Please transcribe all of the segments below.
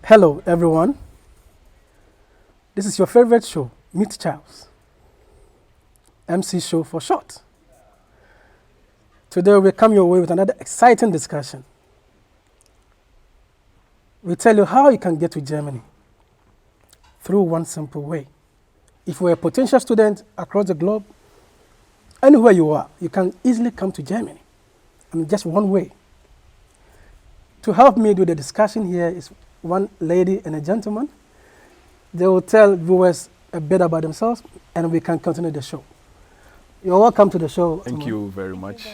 Hello, everyone. This is your favorite show, Meet Charles, MC Show for short. Today, we come your way with another exciting discussion. We tell you how you can get to Germany through one simple way. If you're a potential student across the globe, anywhere you are, you can easily come to Germany. Just one way. To help me do the discussion here is one lady and a gentleman. They will tell viewers a bit about themselves, and we can continue the show. You're welcome to the show. Thank you very much.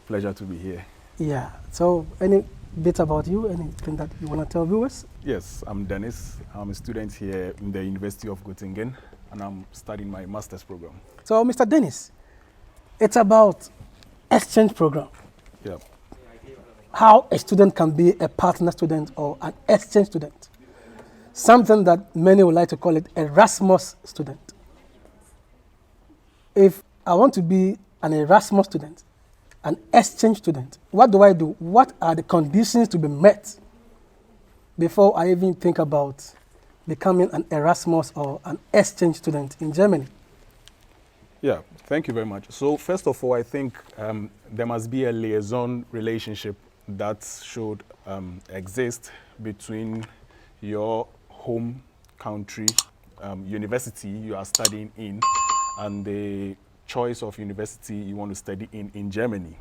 Pleasure to be here. Yeah. So, any bit about you, anything that you want to tell viewers? Yes, I'm Dennis. I'm a student here in the University of Göttingen, and I'm studying my master's program. So, Mr. Dennis, it's about exchange program. Yeah. How a student can be a partner student or an exchange student. Something that many would like to call it Erasmus student. If I want to be an Erasmus student, an exchange student, what do I do? What are the conditions to be met before I even think about becoming an Erasmus or an exchange student in Germany? Yeah, thank you very much. So first of all, I think there must be a liaison relationship that should exist between your home country, university you are studying in, and the choice of university you want to study in Germany.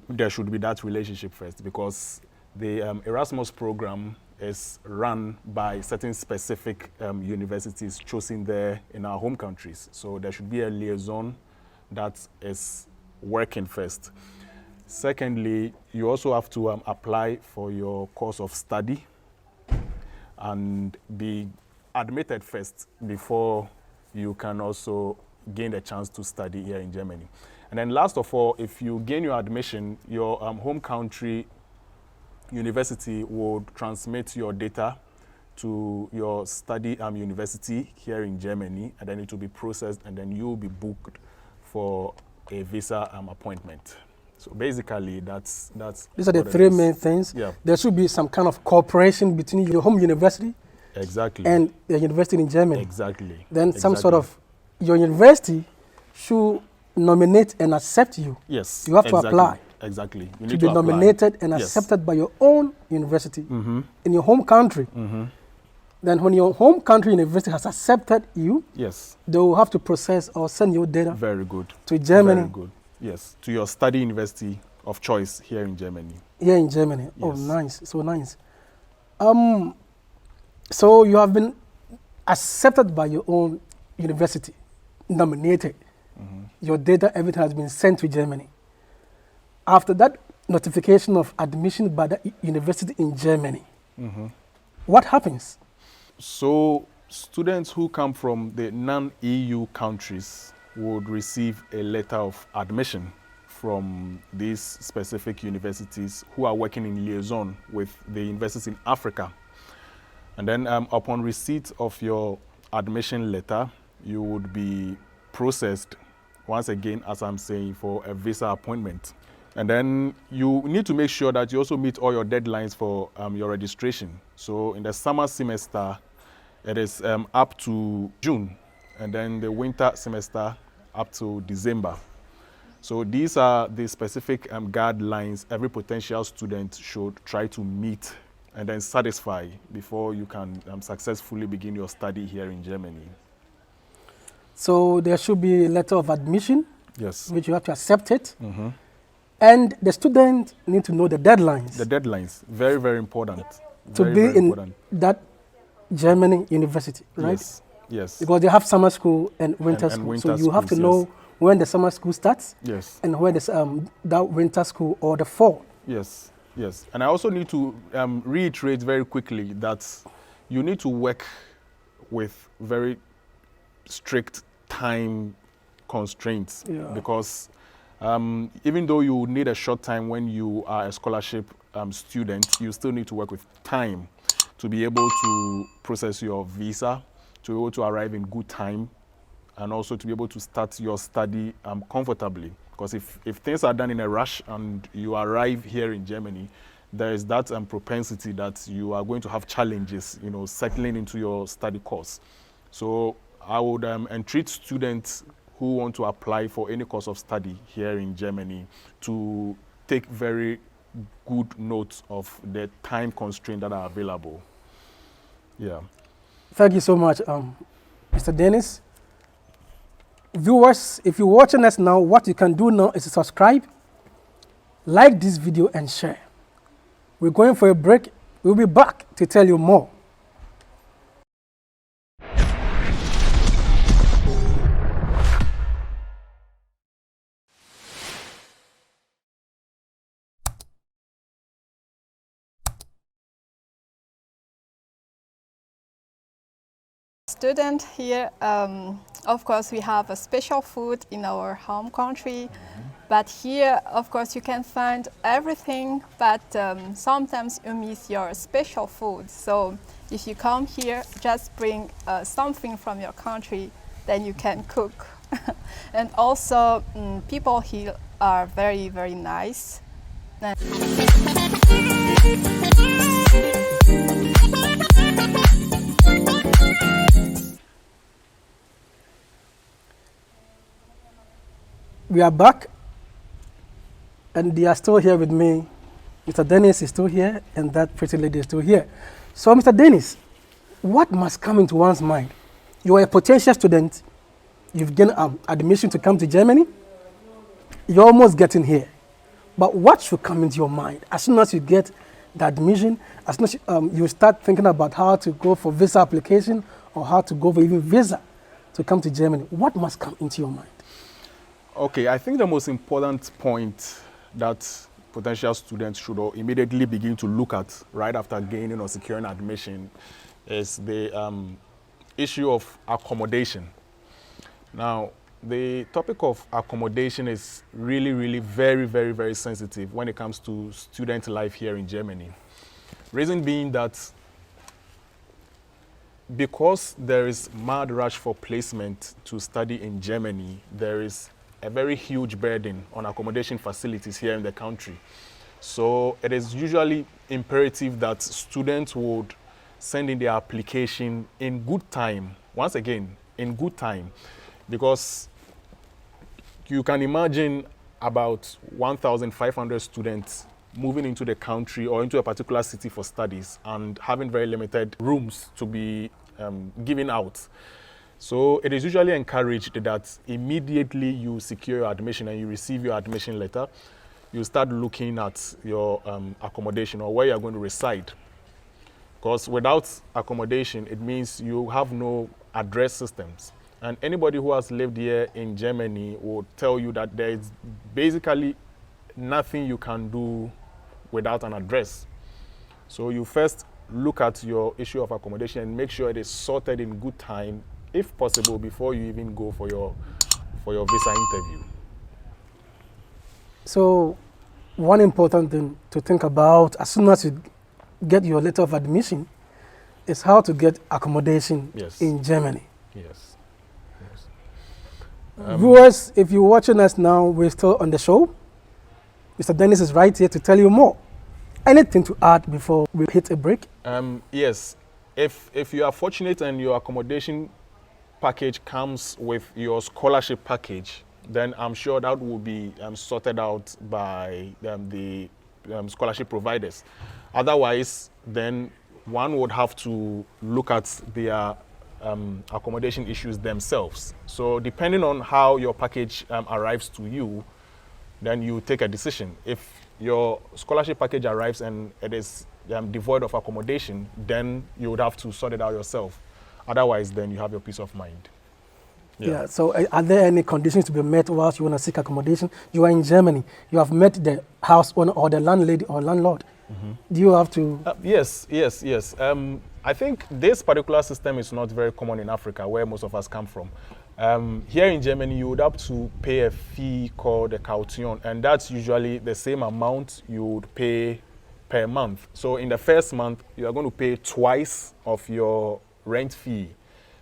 There should be that relationship first, because the Erasmus program is run by certain specific universities chosen there in our home countries. So there should be a liaison that is working first. Secondly, you also have to apply for your course of study and be admitted first before you can also gain the chance to study here in Germany. And then last of all, if you gain your admission, your home country university would transmit your data to your study university here in Germany, and then it will be processed, and then you will be booked for a visa appointment. So basically, that's these are the three main things. Yeah. There should be some kind of cooperation between your home university and the university in Germany. Exactly. Then some sort of, your university should nominate and accept you. Yes. You have to apply. Exactly. You to need be to nominated and accepted by your own university in your home country. Then when your home country university has accepted you, yes, they will have to process or send your data very good to Germany. Very good. Yes, to your study university of choice here in Germany. Here in Germany. Yes. Oh, nice. So nice. So you have been accepted by your own university, nominated. Your data, everything has been sent to Germany. After that notification of admission by the university in Germany, what happens? So students who come from the non-EU countries would receive a letter of admission from these specific universities who are working in liaison with the universities in Africa. And then upon receipt of your admission letter, you would be processed, once again, as I'm saying, for a visa appointment. And then you need to make sure that you also meet all your deadlines for your registration. So in the summer semester, it is up to June, and then the winter semester up to December. So these are the specific guidelines every potential student should try to meet and then satisfy before you can successfully begin your study here in Germany. So there should be a letter of admission, yes, which you have to accept it. And the student need to know the deadlines. The deadlines, very, very important. To be in that German university, right? Yes, yes. Because they have summer school and winter school. So you have to know when the summer school starts, yes, and when that winter school or the fall. Yes, yes. And I also need to reiterate very quickly that you need to work with very strict time constraints, because even though you need a short time when you are a scholarship student, you still need to work with time to be able to process your visa, to be able to arrive in good time, and also to be able to start your study comfortably. Because if things are done in a rush and you arrive here in Germany, there is that propensity that you are going to have challenges, settling into your study course. So I would entreat students who want to apply for any course of study here in Germany to take very good note of the time constraints that are available. Yeah. Thank you so much, Mr. Dennis. Viewers, if you're watching us now, what you can do now is to subscribe, like this video, and share. We're going for a break. We'll be back to tell you more. Student here, of course, we have a special food in our home country, but here, of course, you can find everything, but sometimes you miss your special food. So if you come here, just bring something from your country, then you can cook. And also, people here are very, very nice. We are back, and they are still here with me. Mr. Dennis is still here, and that pretty lady is still here. So, Mr. Dennis, what must come into one's mind? You are a potential student. You've gained admission to come to Germany. You're almost getting here. But what should come into your mind? As soon as you get the admission, as soon as you start thinking about how to go for visa application or how to go for even visa to come to Germany, what must come into your mind? Okay, I think the most important point that potential students should immediately begin to look at right after gaining or securing admission is the issue of accommodation. Now, the topic of accommodation is really, really very, very, very sensitive when it comes to student life here in Germany. Reason being that because there is mad rush for placement to study in Germany, there is a very huge burden on accommodation facilities here in the country. So it is usually imperative that students would send in their application in good time, once again, in good time, because you can imagine about 1,500 students moving into the country or into a particular city for studies and having very limited rooms to be given out. So it is usually encouraged that immediately you secure your admission and you receive your admission letter, you start looking at your accommodation or where you're going to reside. Because without accommodation, it means you have no address systems. And anybody who has lived here in Germany will tell you that there is basically nothing you can do without an address. So you first look at your issue of accommodation and make sure it is sorted in good time, if possible, before you even go for your visa interview. So one important thing to think about as soon as you get your letter of admission is how to get accommodation in Germany. Yes. Viewers, if you're watching us now, we're still on the show. Mr. Dennis is right here to tell you more. Anything to add before we hit a break? Yes. If you are fortunate and your accommodation package comes with your scholarship package, then I'm sure that will be sorted out by the scholarship providers. Otherwise, then one would have to look at their accommodation issues themselves. So depending on how your package arrives to you, then you take a decision. If your scholarship package arrives and it is devoid of accommodation, then you would have to sort it out yourself. Otherwise, then you have your peace of mind. Yeah. So are there any conditions to be met whilst you want to seek accommodation? You are in Germany. You have met the house owner or the landlady or landlord. Mm-hmm. Do you have to? Yes. I think this particular system is not very common in Africa, where most of us come from. Here in Germany, you would have to pay a fee called a caution, and that's usually the same amount you would pay per month. So in the first month, you are going to pay twice of your rent fee,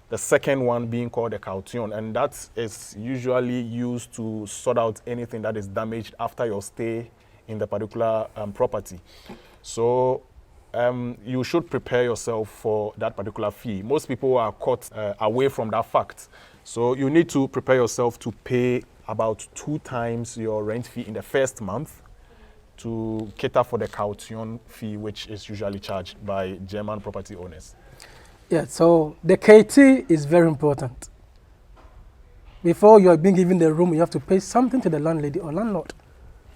the second one being called a caution, and that is usually used to sort out anything that is damaged after your stay in the particular property. So you should prepare yourself for that particular fee. Most people are caught away from that fact. So you need to prepare yourself to pay about 2 times your rent fee in the first month to cater for the caution fee, which is usually charged by German property owners. Yeah, so the KT is very important. Before you are being given the room, you have to pay something to the landlady or landlord.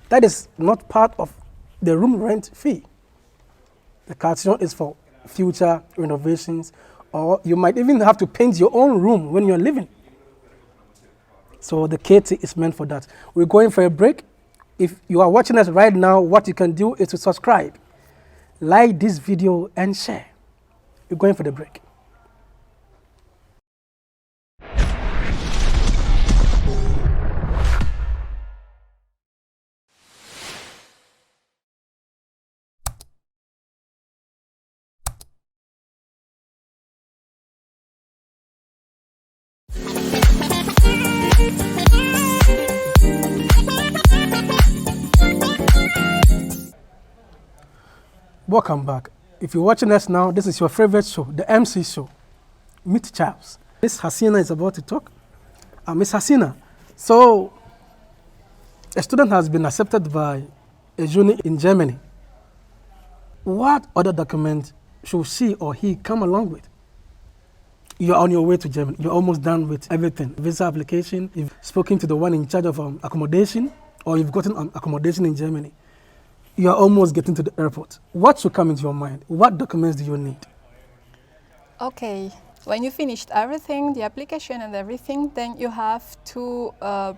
That is not part of the room rent fee. The caution is for future renovations, or you might even have to paint your own room when you're living. So the KT is meant for that. We're going for a break. If you are watching us right now, what you can do is to subscribe, like this video, and share. We're going for the break. Welcome back. If you're watching us now, this is your favorite show, the MC show, Meet Charles. Miss Hasina is about to talk. Miss Hasina, so a student has been accepted by a uni in Germany. What other document should she or he come along with? You're on your way to Germany. You're almost done with everything. Visa application, you've spoken to the one in charge of accommodation, or you've gotten accommodation in Germany. You're almost getting to the airport. What should come into your mind? What documents do you need? Okay, when you finished everything, the application and everything, then you have to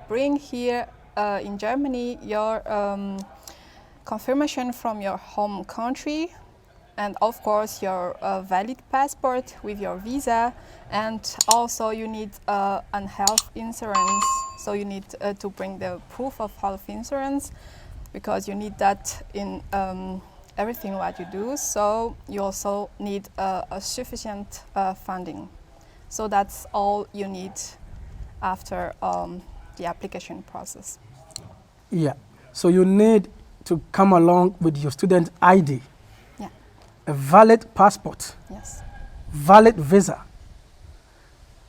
bring here in Germany your confirmation from your home country, and of course your valid passport with your visa, and also you need an health insurance. So you need to bring the proof of health insurance, because you need that in everything what you do. So you also need a sufficient funding. So that's all you need after the application process. Yeah, so you need to come along with your student ID, Yeah. a valid passport, Yes. valid visa,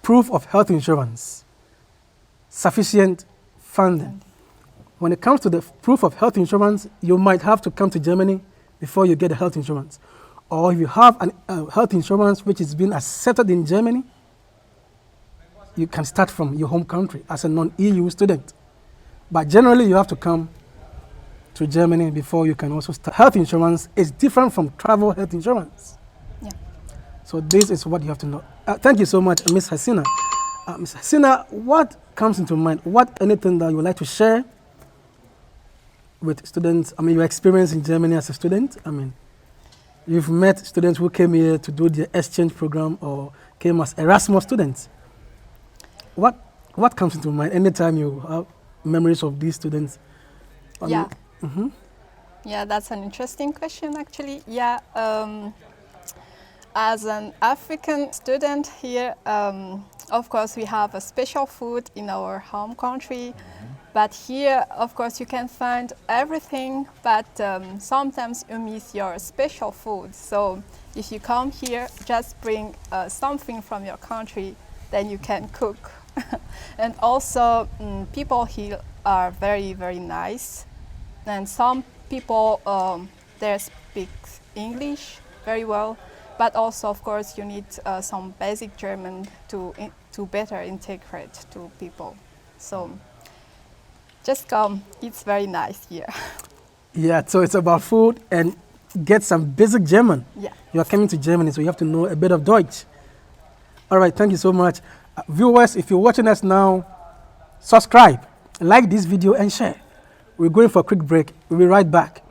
proof of health insurance, sufficient funding. When it comes to the proof of health insurance, you might have to come to Germany before you get the health insurance. Or if you have a health insurance which is being accepted in Germany, you can start from your home country as a non-EU student. But generally, you have to come to Germany before you can also start. Health insurance is different from travel health insurance. Yeah. So this is what you have to know. Thank you so much, Ms. Hasina. Ms. Hasina, what comes into mind? Anything that you would like to share with students? I mean, your experience in Germany as a student. I mean, you've met students who came here to do the exchange program or came as Erasmus students. What comes into mind anytime you have memories of these students? Yeah. Yeah, that's an interesting question, actually. Yeah. As an African student here, of course, we have a special food in our home country. But here, of course, you can find everything, but sometimes you miss your special food. So if you come here, just bring something from your country, then you can cook. And also, people here are very, very nice. And some people, they speak English very well. But also, of course, you need some basic German to better integrate to people. So just come, it's very nice here. Yeah, so it's about food and get some basic German. Yeah. You are coming to Germany, so you have to know a bit of Deutsch. All right, thank you so much. Viewers, if you're watching us now, subscribe, like this video, and share. We're going for a quick break. We'll be right back.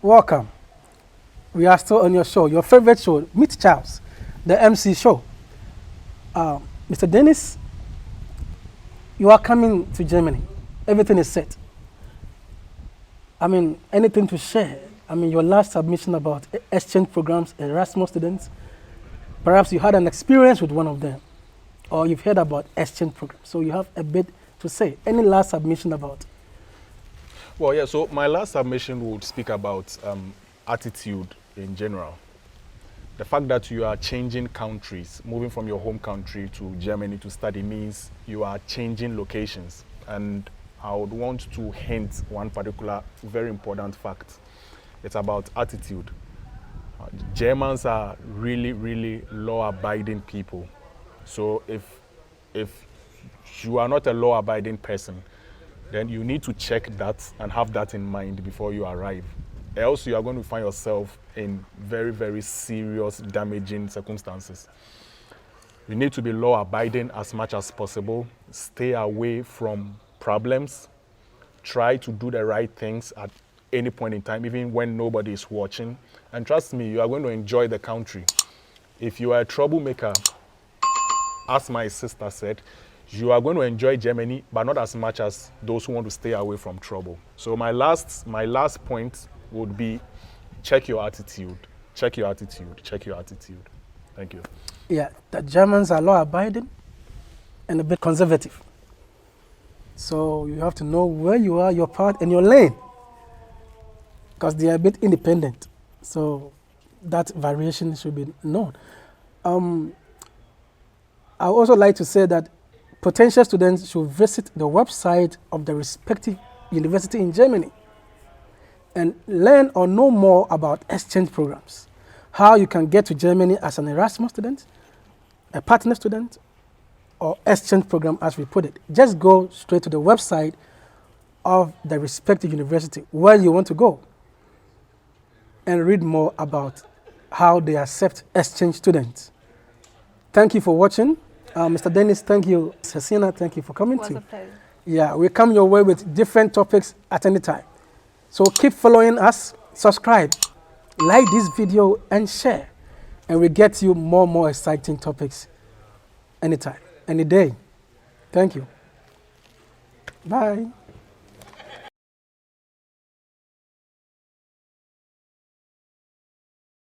Welcome. We are still on your show, your favorite show, Meet Charles. the MC show. Mr. Dennis, you are coming to Germany. Everything is set. I mean, anything to share? I mean, your last submission about exchange programs, Erasmus students, perhaps you had an experience with one of them, or you've heard about exchange programs, so you have a bit to say. Any last submission about? Well, yeah, so my last submission would speak about attitude in general. The fact that you are changing countries, moving from your home country to Germany to study means you are changing locations. And I would want to hint one particular very important fact. It's about attitude. Germans are really, really law-abiding people. So if you are not a law-abiding person, then you need to check that and have that in mind before you arrive. Else you are going to find yourself in very, very serious, damaging circumstances. You need to be law-abiding as much as possible. Stay away from problems. Try to do the right things at any point in time, even when nobody is watching. And trust me, you are going to enjoy the country. If you are a troublemaker, as my sister said, you are going to enjoy Germany, but not as much as those who want to stay away from trouble. So my last point would be check your attitude. Check your attitude. Check your attitude. Thank you. Yeah, the Germans are law-abiding and a bit conservative. So you have to know where you are, your part, and your lane, because they are a bit independent. So that variation should be known. I would also like to say that potential students should visit the website of the respective university in Germany and learn or know more about exchange programs, how you can get to Germany as an Erasmus student, a partner student, or exchange program as we put it. Just go straight to the website of the respective university where you want to go and read more about how they accept exchange students. Thank you for watching. Mr. Dennis, thank you. Cecina, thank you for coming too. It was a pleasure. Yeah, we come your way with different topics at any time. So keep following us, subscribe, like this video, and share. And we get you more exciting topics anytime, any day. Thank you. Bye.